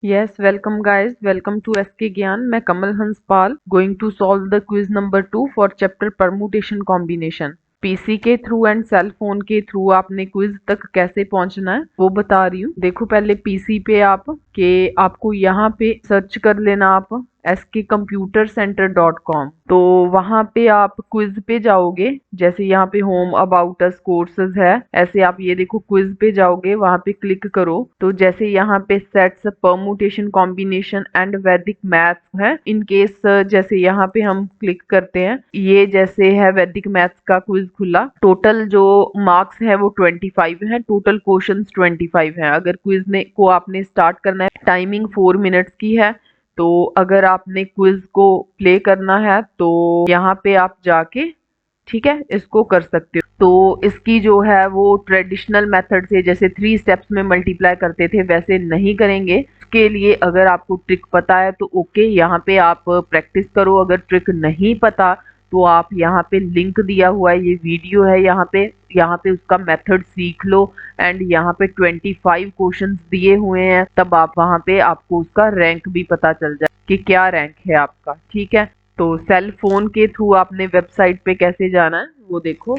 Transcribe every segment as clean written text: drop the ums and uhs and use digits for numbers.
Yes, welcome guys. Welcome to SK Gyan. मैं कमल हंस पाल going to solve the quiz number 2 for chapter permutation combination. PC के through and cell phone के through आपने quiz तक कैसे पहुंचना है वो बता रही हूँ। देखो पहले पीसी पे आपको यहाँ पे सर्च कर लेना आप skcomputercenter.com। तो वहाँ पे आप क्विज पे जाओगे, जैसे यहाँ पे होम अबाउट अस कोर्सेज है, ऐसे आप ये देखो क्विज पे जाओगे, वहाँ पे क्लिक करो तो जैसे यहाँ पे सेट्स परमुटेशन कॉम्बिनेशन एंड वैदिक मैथ्स है। इन केस जैसे यहाँ पे हम क्लिक करते हैं, ये जैसे है वैदिक मैथ्स का क्विज खुला। टोटल जो मार्क्स है वो 25 है, टोटल क्वेश्चंस 25 है। अगर क्विज ने को आपने स्टार्ट करना है, टाइमिंग 4 मिनट्स की है। तो अगर आपने क्विज को प्ले करना है तो यहाँ पे आप जाके ठीक है इसको कर सकते हो। तो इसकी जो है वो ट्रेडिशनल मेथड से जैसे 3 स्टेप्स में मल्टीप्लाई करते थे वैसे नहीं करेंगे। इसके लिए अगर आपको ट्रिक पता है तो ओके, यहाँ पे आप प्रैक्टिस करो। अगर ट्रिक नहीं पता तो आप यहाँ पे लिंक दिया हुआ है, ये वीडियो है, यहाँ पे उसका मेथड सीख लो। एंड यहाँ पे 25 क्वेश्चंस दिए हुए हैं, तब आप वहाँ पे आपको उसका रैंक भी पता चल जाए कि क्या रैंक है आपका। ठीक है, तो सेल फोन के थ्रू आपने वेबसाइट पे कैसे जाना है वो देखो।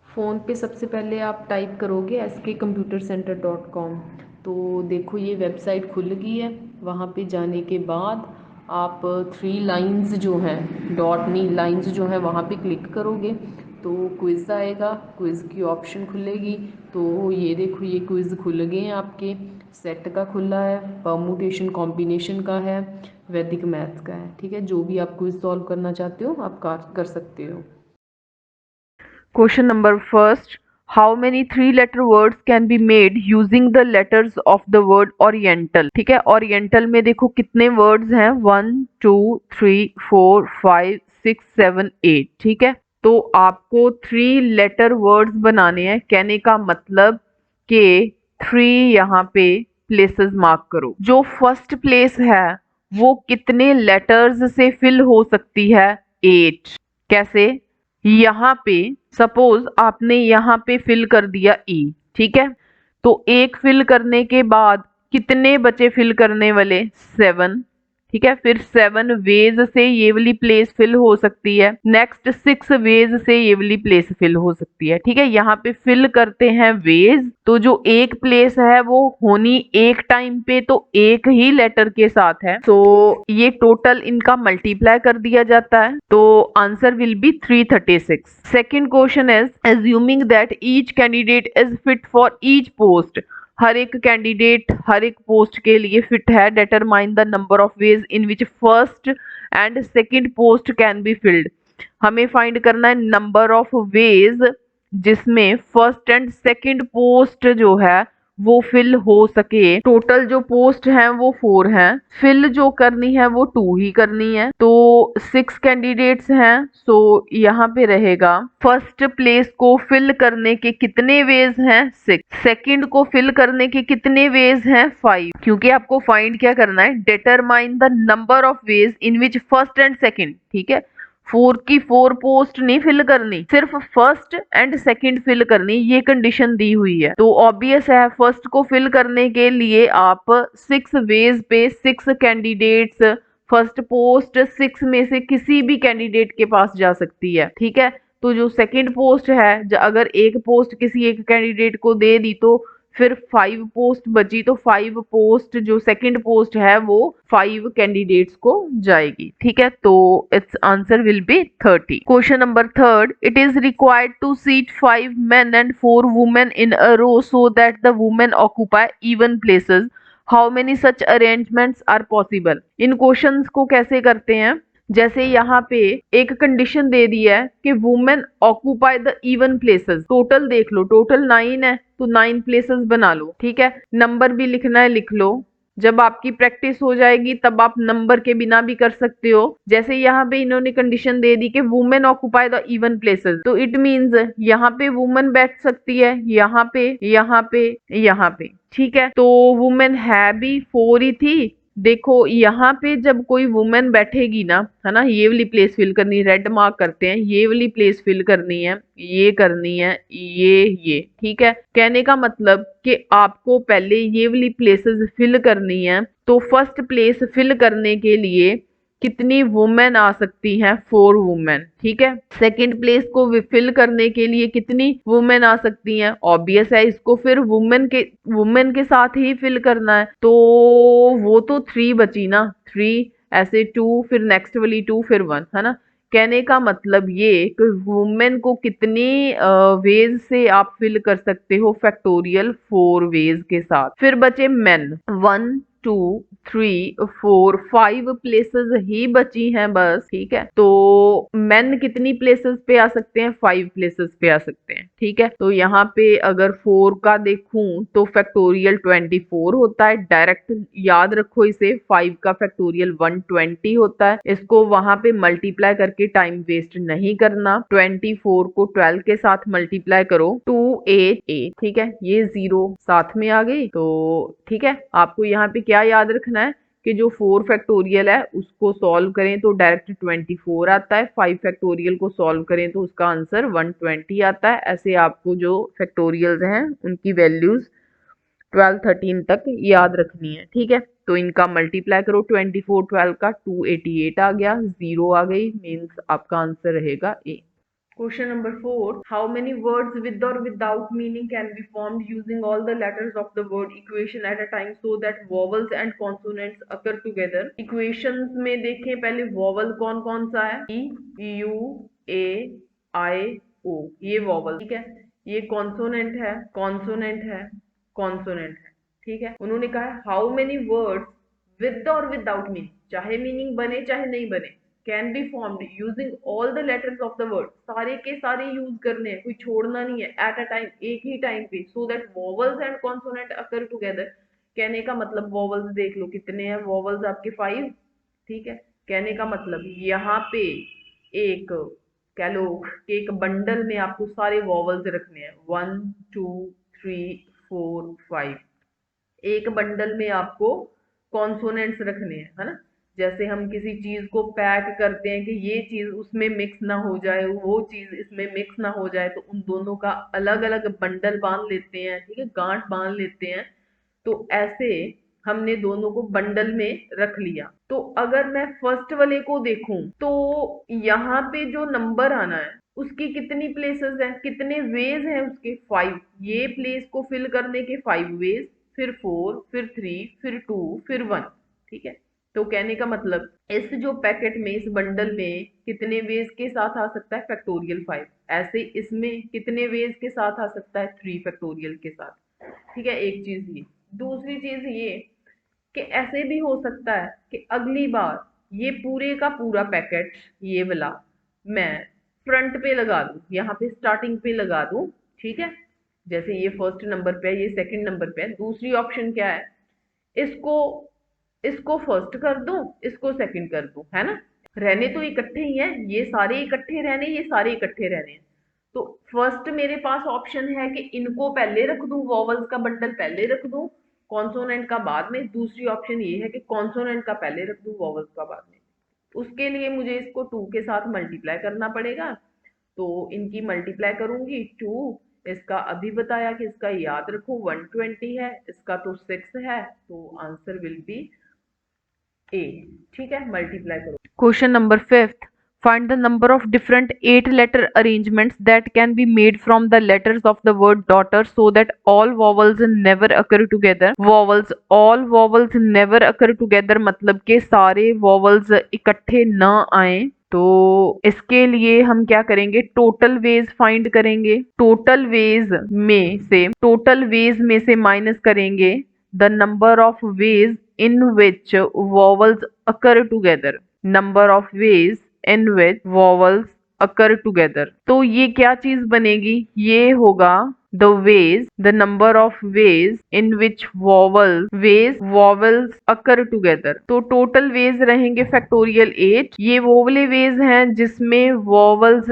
फ़ोन पे सबसे पहले आप टाइप करोगे skcomputercenter.com। तो देखो ये वेबसाइट खुल गई है। वहाँ पे जाने के बाद आप 3 लाइंस जो हैं, डॉट नहीं लाइंस जो हैं, वहाँ पे क्लिक करोगे तो क्विज़ आएगा, क्विज़ की ऑप्शन खुलेगी। तो ये देखो ये क्विज़ खुल गए हैं आपके। सेट का खुला है, परमुटेशन कॉम्बिनेशन का है, वैदिक मैथ्स का है। ठीक है, जो भी आप क्विज़ सॉल्व करना चाहते हो आप कर सकते हो। Question number first. How many 3 letter words can be made using the letters of the word Oriental? ठीक है, Oriental में देखो कितने words हैं, 1 2 3 4 5 6 7 8। ठीक है, तो आपको 3 letter words बनाने हैं। कहने का मतलब कि 3 यहाँ पे प्लेसेस मार्क करो। जो फर्स्ट प्लेस है वो कितने लेटर्स से फिल हो सकती है? 8। कैसे? यहाँ पे सपोज आपने यहाँ पे फिल कर दिया ई, ठीक है, तो एक फिल करने के बाद कितने बचे फिल करने वाले? 7। ठीक है, फिर 7 वेज से ये वाली प्लेस फिल हो सकती है, नेक्स्ट 6 वेज से ये वाली प्लेस फिल हो सकती है। ठीक है, यहाँ पे फिल करते हैं वेज, तो जो एक प्लेस है वो होनी एक टाइम पे तो एक ही लेटर के साथ है, तो ये टोटल इनका मल्टीप्लाई कर दिया जाता है, तो answer will be 336। Second question is assuming that each candidate is fit for each post. हर एक कैंडिडेट हर एक पोस्ट के लिए फिट है। Determine the number of ways in which first and second post can be filled. हमें find करना है नंबर ऑफ वेज जिसमें फर्स्ट एंड सेकंड पोस्ट जो है वो फिल हो सके। टोटल जो पोस्ट हैं वो 4 हैं, फिल जो करनी है वो 2 ही करनी है, तो 6 कैंडिडेट्स हैं। सो यहाँ पे रहेगा फर्स्ट प्लेस को फिल करने के कितने वेज हैं? 6। सेकंड को फिल करने के कितने वेज हैं? 5। क्योंकि आपको फाइंड क्या करना है? Determine the number of ways in which first and second. ठीक है, 4 की 4 पोस्ट नहीं फिल करनी, सिर्फ फर्स्ट एंड सेकंड फिल करनी, ये कंडीशन दी हुई है। तो ऑब्वियस है फर्स्ट को फिल करने के लिए आप 6 वेज पे 6 कैंडिडेट्स, फर्स्ट पोस्ट 6 में से किसी भी कैंडिडेट के पास जा सकती है। ठीक है, तो जो सेकंड पोस्ट है, अगर एक पोस्ट किसी एक कैंडिडेट को दे दी तो फिर 5 पोस्ट बची, तो 5 पोस्ट जो सेकंड पोस्ट है वो 5 कैंडिडेट्स को जाएगी। ठीक है, तो it's answer will be 30। Question number third, it is required to seat 5 men and 4 women in a row so that the women occupy even places. How many such arrangements are possible? इन questions को कैसे करते हैं? जैसे यहाँ पे एक condition दे दी है कि women occupy the even places. Total देख लो, टोटल 9 है तो 9 प्लेसेस बना लो। ठीक है, नंबर भी लिखना है लिख लो। जब आपकी प्रैक्टिस हो जाएगी तब आप नंबर के बिना भी कर सकते हो। जैसे यहाँ पे इन्होंने कंडीशन दे दी कि women occupy the even places, तो इट मींस यहाँ पे वुमेन बैठ सकती है, यहाँ पे, यहाँ पे, यहाँ पे। ठीक है, तो वुमेन है भी 4 ही थी, देखो यहाँ पे जब कोई वुमेन बैठेगी ना, है ना, ये वाली प्लेस फिल करनी, रेड मार्क करते हैं, ये वाली प्लेस फिल करनी है, ये करनी है, ये ठीक है। कहने का मतलब कि आपको पहले ये वाली प्लेसेस फिल करनी है। तो फर्स्ट प्लेस फिल करने के लिए कितनी वुमेन आ सकती हैं? 4 वुमेन, ठीक है। सेकंड प्लेस को फिल करने के लिए कितनी वुमेन आ सकती हैं? ऑब्वियस है, इसको फिर वुमेन के साथ ही फिल करना है, तो वो तो 3 बची ना, 3 ऐसे 2, फिर नेक्स्ट वाली 2, फिर 1, है ना। कहने का मतलब ये कि वुमेन को कितनी वेज से आप फिल कर सकते हो? फैक्टोरियल 4 वेज के साथ। फिर बचे मेन, 1 2 3 4 5 प्लेसेस ही बची हैं बस, ठीक है। तो मेन कितनी प्लेसेस पे आ सकते हैं? 5 प्लेसेस पे आ सकते हैं, ठीक है। तो यहाँ पे अगर 4 का देखूं तो फैक्टोरियल 24 होता है, डायरेक्ट याद रखो इसे। 5 का फैक्टोरियल 120 होता है, इसको वहां पे मल्टीप्लाई करके टाइम वेस्ट नहीं करना। 24 को 12 के साथ मल्टीप्लाई करो, 2 8 8, ठीक है। ये 0 साथ में आ गई, तो ठीक है। आपको यहाँ पे क्या याद रखना है कि जो 4 फैक्टोरियल है उसको सॉल्व करें तो डायरेक्ट 24 आता है, 5 फैक्टोरियल को सॉल्व करें तो उसका आंसर 120 आता है। ऐसे आपको जो फैक्टोरियल्स हैं उनकी वैल्यूज 12 13 तक याद रखनी है, ठीक है। तो इनका मल्टीप्लाई करो, 24 12 का 288 आ गया, 0 आ गई, मीन्स आपका आंसर रहेगा ए। Question number 4. How many words with or without meaning can be formed using all the letters of the word equation at a time so that vowels and consonants occur together? Equations में देखें पहले vowel कौन कौन सा है? E, U, A, I, O, ये vowel, ठीक है। ये consonant है, consonant है, consonant है, ठीक है। उन्होंने कहा है how many words with or without meaning, चाहे मीनिंग बने चाहे नहीं बने, can be formed using all the letters of the word, सारे के सारे यूज करने हैं, कोई छोड़ना नहीं है, एट अ टाइम, एक ही टाइम पे, so that vowels and consonant occur together. कहने का मतलब वॉवल्स देख लो कितने हैं, वॉवल्स आपके 5, ठीक है। कहने का मतलब यहाँ पे एक कह लो कि एक बंडल में आपको सारे वॉवल्स रखने हैं, 1 2 3 4 5। एक बंडल में आपको कॉन्सोनेंट्स रखने हैं, है ना। जैसे हम किसी चीज को पैक करते हैं कि ये चीज उसमें मिक्स ना हो जाए, वो चीज इसमें मिक्स ना हो जाए, तो उन दोनों का अलग अलग बंडल बांध लेते हैं, ठीक है, गांठ बांध लेते हैं। तो ऐसे हमने दोनों को बंडल में रख लिया। तो अगर मैं फर्स्ट वाले को देखूं तो यहाँ पे जो नंबर आना है उसकी कितनी प्लेसेस हैं, कितने वेज हैं उसके? 5। ये प्लेस को फिल करने के 5 वेज, फिर 4, फिर 3, फिर 2, फिर 1, ठीक है। तो कहने का मतलब इस जो पैकेट में, इस बंडल में कितने वेज के साथ आ सकता है? फैक्टोरियल 5। ऐसे इसमें कितने वेज के साथ आ सकता है? 3 फैक्टोरियल के साथ, ठीक है। एक चीज ये, दूसरी चीज ये कि ऐसे भी हो सकता है कि अगली बार ये पूरे का पूरा पैकेट, ये वाला, मैं फ्रंट पे लगा दूं, यहाँ पे स्टार्टिंग पे लगा दूं, ठीक है। जैसे ये फर्स्ट नंबर पे है, ये सेकंड नंबर पे है। दूसरी ऑप्शन क्या है? इसको इसको फर्स्ट कर दूं, इसको सेकंड कर दूं, है ना। रहने तो इकट्ठे ही हैं, ये सारे इकट्ठे रहने, ये सारे इकट्ठे रहने हैं। तो फर्स्ट मेरे पास ऑप्शन है कि इनको पहले रख दूं, वॉवल्स का बंडल पहले रख दूं, कॉन्सोनेंट का बाद में। दूसरी ऑप्शन ये है कि कॉन्सोनेंट का पहले रख दूं, वॉवल्स का बाद में। उसके लिए मुझे इसको 2 के साथ मल्टीप्लाई करना पड़ेगा। तो इनकी मल्टीप्लाई करूंगी 2, इसका अभी बताया कि इसका याद रखो 120 है, इसका तो 6 है, तो आंसर विल बी ए, ठीक है। मल्टीप्लाई करो। Question number 5th. Find the number of different 8-letter arrangements that can be made from the letters of the word daughter so that all vowels never occur together. All vowels never occur together मतलब के सारे vowels इकट्ठे ना आए। तो इसके लिए हम क्या करेंगे? टोटल वेज फाइंड करेंगे। टोटल वेज में से माइनस करेंगे the number of veg in which vowels occur together. Number of ways in which vowels occur together. तो ये क्या चीज बनेगी? ये होगा the number of ways in which vowels occur together. तो टोटल वेज रहेंगे फैक्टोरियल 8। ये वो वाले वेज हैं जिसमें वॉवल्स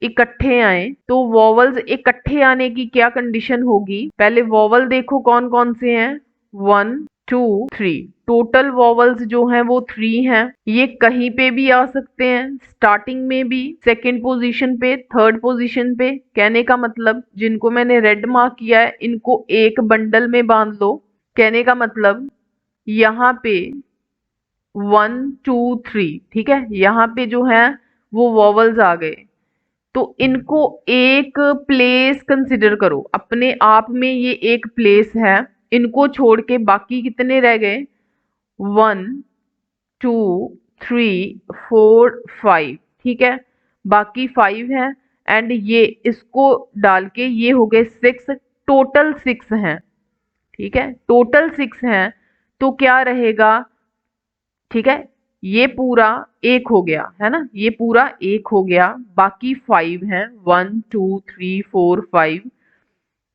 इकट्ठे आए। तो वॉवल्स इकट्ठे आने की क्या कंडीशन होगी? पहले वॉवल देखो कौन कौन से हैं, 1 2 3। टोटल वॉवल्स जो हैं वो 3 हैं। ये कहीं पे भी आ सकते हैं, स्टार्टिंग में भी, सेकंड पोजीशन पे, थर्ड पोजीशन पे। कहने का मतलब जिनको मैंने रेड मार्क किया है इनको एक बंडल में बांध लो। कहने का मतलब यहाँ पे 1 2 3, ठीक है, यहाँ पे जो है वो वॉवल्स आ गए। तो इनको एक प्लेस कंसिडर करो, अपने आप में ये एक प्लेस है। इनको छोड़ के बाकी कितने रह गए? 1 2 3 4 5, ठीक है, बाकी 5 है। एंड ये इसको डाल के ये हो गए 6, टोटल 6 हैं, ठीक है, टोटल 6 हैं। तो क्या रहेगा? ठीक है, ये पूरा एक हो गया है ना, ये पूरा एक हो गया, बाकी 5 हैं, 1 2 3 4 5।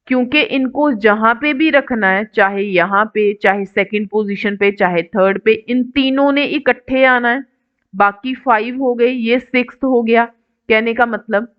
क्योंकि इनको जहां पे भी रखना है, चाहे यहाँ पे, चाहे सेकंड पोजीशन पे, चाहे थर्ड पे, इन तीनों ने इकट्ठे आना है। बाकी 5 हो गए, ये 6th हो गया। कहने का मतलब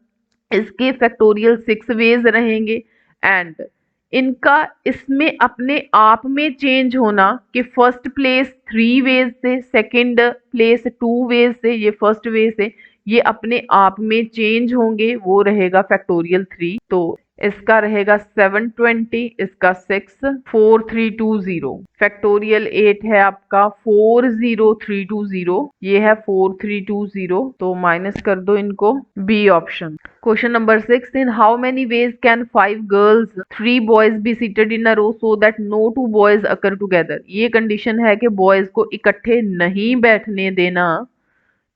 इसके फैक्टोरियल 6 वेज रहेंगे। एंड इनका इसमें अपने आप में चेंज होना कि फर्स्ट प्लेस 3 वेज से, सेकंड प्लेस 2 वेज से, ये फर्स्ट वे से, ये अपने आप में चेंज होंगे, वो रहेगा फैक्टोरियल 3। तो इसका रहेगा 720, इसका 6 4320। फैक्टोरियल 8 है आपका 40320, ये है 4320। तो माइनस कर दो इनको, B option. Question number 6, in how many ways can 5 girls 3 boys be seated in a row so that no 2 boys occur together. ये कंडीशन है कि बॉयज को इकट्ठे नहीं बैठने देना।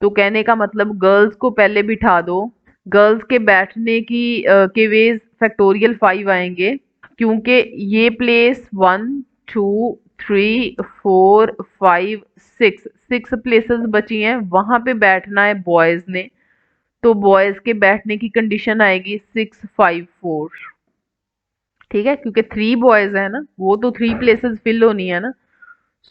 तो कहने का मतलब गर्ल्स को पहले बिठा दो। गर्ल्स के बैठने की के वेज फैक्टोरियल 5 आएंगे, क्योंकि ये प्लेस 1 2 3 4 5 6, 6 प्लेसेस बची हैं, वहां पे बैठना है बॉयज ने। तो बॉयज के बैठने की कंडीशन आएगी 6 5 4, ठीक है, क्योंकि 3 बॉयज है ना, वो तो 3 प्लेसेस फिल होनी है ना।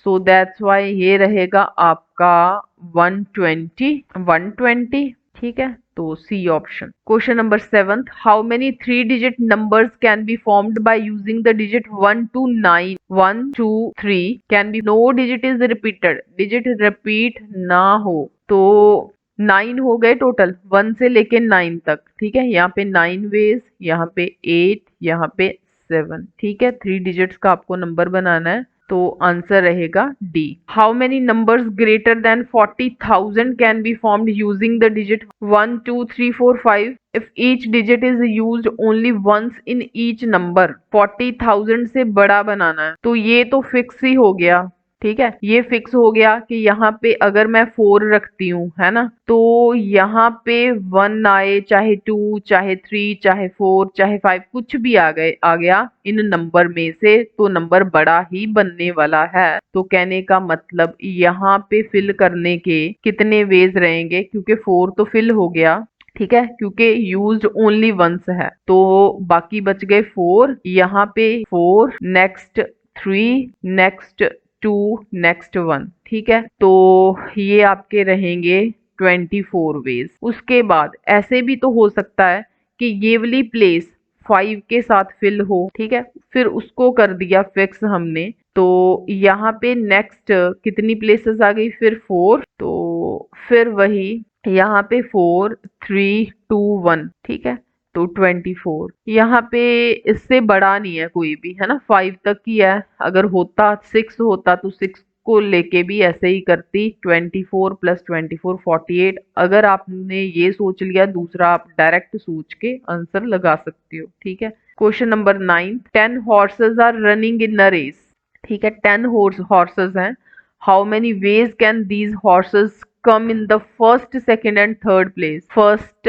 सो दैट्स वाई ये रहेगा आपका 120, ठीक है। तो C option. Question number 7, how many 3 digit numbers can be formed by using the digit 1 to 9? 1 2 3 can be, no digit is repeated, digit repeat ना हो। तो 9 हो गए टोटल, 1 से लेके 9 तक, ठीक है। यहाँ पे 9 वेज, यहाँ पे 8, यहाँ पे 7, ठीक है। 3 डिजिट्स का आपको नंबर बनाना है। तो आंसर रहेगा D. How many numbers greater than 40,000 can be formed using the digit 1 2 3 4 5 if each digit is used only once in each number. 40,000 से बड़ा बनाना है, तो ये तो फिक्स ही हो गया, ठीक है। ये फिक्स हो गया कि यहाँ पे अगर मैं 4 रखती हूँ, है ना, तो यहाँ पे 1 आए, चाहे 2, चाहे 3, चाहे 4, चाहे 5, कुछ भी आ गया इन नंबर में से, तो नंबर बड़ा ही बनने वाला है। तो कहने का मतलब यहाँ पे फिल करने के कितने वेज रहेंगे, क्योंकि 4 तो फिल हो गया, ठीक है, क्योंकि यूज्ड ओनली वंस है। तो बाकी बच गए 4, यहाँ पे 4, नेक्स्ट 3, नेक्स्ट 2, नेक्स्ट 1, ठीक है। तो ये आपके रहेंगे 24 वेज। उसके बाद ऐसे भी तो हो सकता है कि ये वाली प्लेस 5 के साथ फिल हो, ठीक है, फिर उसको कर दिया फिक्स हमने। तो यहाँ पे नेक्स्ट कितनी प्लेसेस आ गई फिर? 4। तो फिर वही यहाँ पे 4 3 2 1, ठीक है, तो 24। यहाँ पे इससे बड़ा नहीं है कोई भी, है ना, 5 तक ही है। अगर होता 6 होता तो 6 को लेके भी ऐसे ही करती, 24 + 24 48। अगर आपने ये सोच लिया, दूसरा आप डायरेक्ट सोच के आंसर लगा सकते हो, ठीक है। Question number 9, 10 horses are running in a race, ठीक है, 10 हॉर्सेस हैं। How many ways can these horses come in the first, second and third place? First,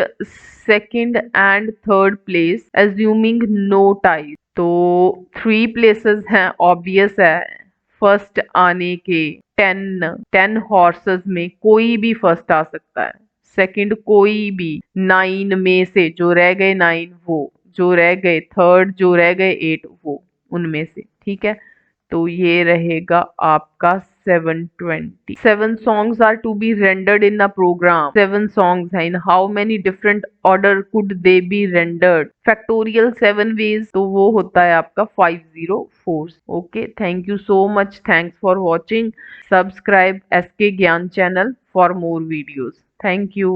second and third place assuming no ties। तो 3 places हैं, obvious है first आने के। 10 horses में कोई भी फर्स्ट आ सकता है, सेकंड कोई भी, 9 में से जो रह गए 9 वो, जो रह गए थर्ड, जो रह गए 8 वो, उनमें से, ठीक है। तो ये रहेगा आपका 720. 7 songs are to be rendered in a program. 7 songs हैं. In how many different order could they be rendered? Factorial 7 ways, तो वो होता है आपका 504. Okay, thank you so much. Thanks for watching. Subscribe SK Gyan channel for more videos. Thank you.